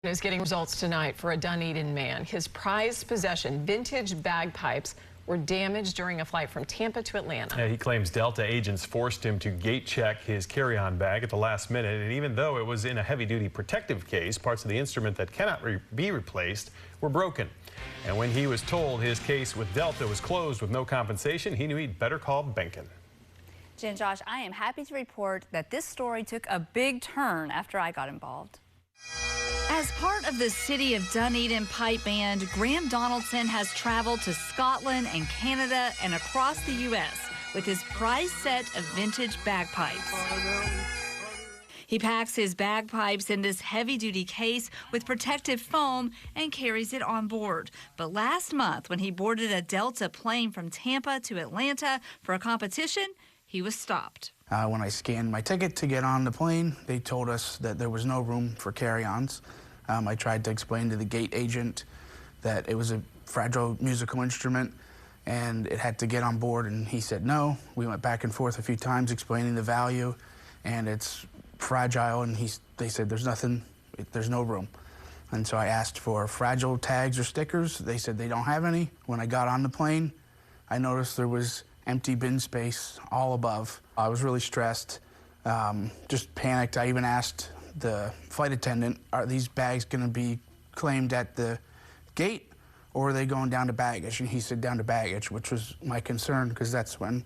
Is getting results tonight for a Dunedin man. His prized possession, vintage bagpipes, were damaged during a flight from Tampa to Atlanta. Yeah, he claims Delta agents forced him to gate check his carry-on bag at the last minute, and even though it was in a heavy-duty protective case, parts of the instrument that cannot be replaced were broken. And when he was told his case with Delta was closed with no compensation, he knew he'd better call Benkin. Jen, Josh, I am happy to report that this story took a big turn after I got involved. As part of the City of Dunedin Pipe Band, Graham Donaldson has traveled to Scotland and Canada and across the U.S. with his prized set of vintage bagpipes. He packs his bagpipes in this heavy-duty case with protective foam and carries it on board. But last month, when he boarded a Delta plane from Tampa to Atlanta for a competition, he was stopped. When I scanned my ticket to get on the plane, they told us that there was no room for carry-ons. I tried to explain to the gate agent that it was a fragile musical instrument and it had to get on board, and he said no. We went back and forth a few times explaining the value, and it's fragile, and they said there's no room. And so I asked for fragile tags or stickers. They said they don't have any. When I got on the plane, I noticed there was empty bin space all above. I was really stressed, just panicked. I even asked the flight attendant, are these bags going to be claimed at the gate, or are they going down to baggage? And he said down to baggage, which was my concern because that's when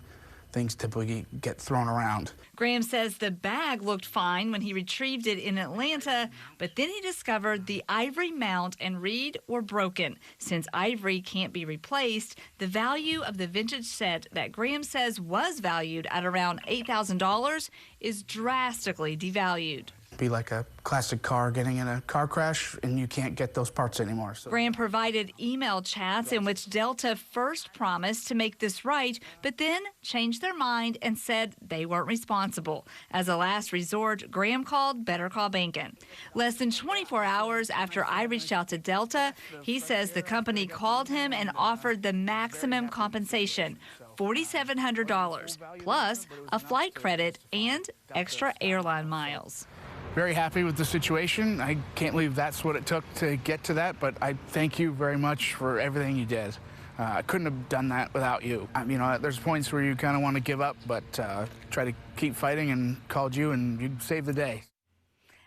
things typically get thrown around. Graham says the bag looked fine when he retrieved it in Atlanta, but then he discovered the ivory mount and reed were broken. Since ivory can't be replaced, the value of the vintage set that Graham says was valued at around $8,000 is drastically devalued. Be like a classic car getting in a car crash and you can't get those parts anymore. So Graham provided email chats in which Delta first promised to make this right, but then changed their mind and said they weren't responsible. As a last resort, Graham called Better Call Benkin. Less than 24 hours after I reached out to Delta, he says the company called him and offered the maximum compensation, $4,700, plus a flight credit and extra airline miles. Very happy with the situation. I can't believe that's what it took to get to that, but I thank you very much for everything you did. I couldn't have done that without you. There's points where you kind of want to give up, but try to keep fighting, and called you and you saved the day.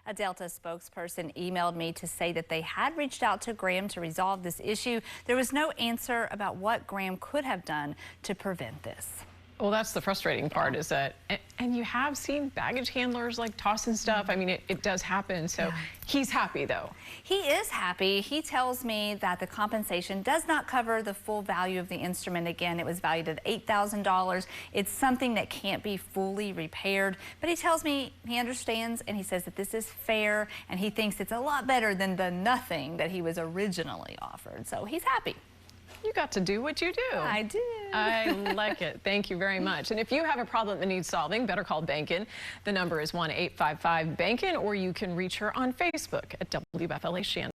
A Delta spokesperson emailed me to say that they had reached out to Graham to resolve this issue. There was no answer about what Graham could have done to prevent this. Well, that's the frustrating part, is that, and you have seen baggage handlers like tossing stuff. I mean, it does happen. So he's happy, though. He is happy. He tells me that the compensation does not cover the full value of the instrument. Again, it was valued at $8,000. It's something that can't be fully repaired. But he tells me he understands, and he says that this is fair, and he thinks it's a lot better than the nothing that he was originally offered. So he's happy. You got to do what you do. I do. I like it. Thank you very much. And if you have a problem that needs solving, better call Benkin. The number is 1-855-BENKIN, or you can reach her on Facebook at WFLA Shannon.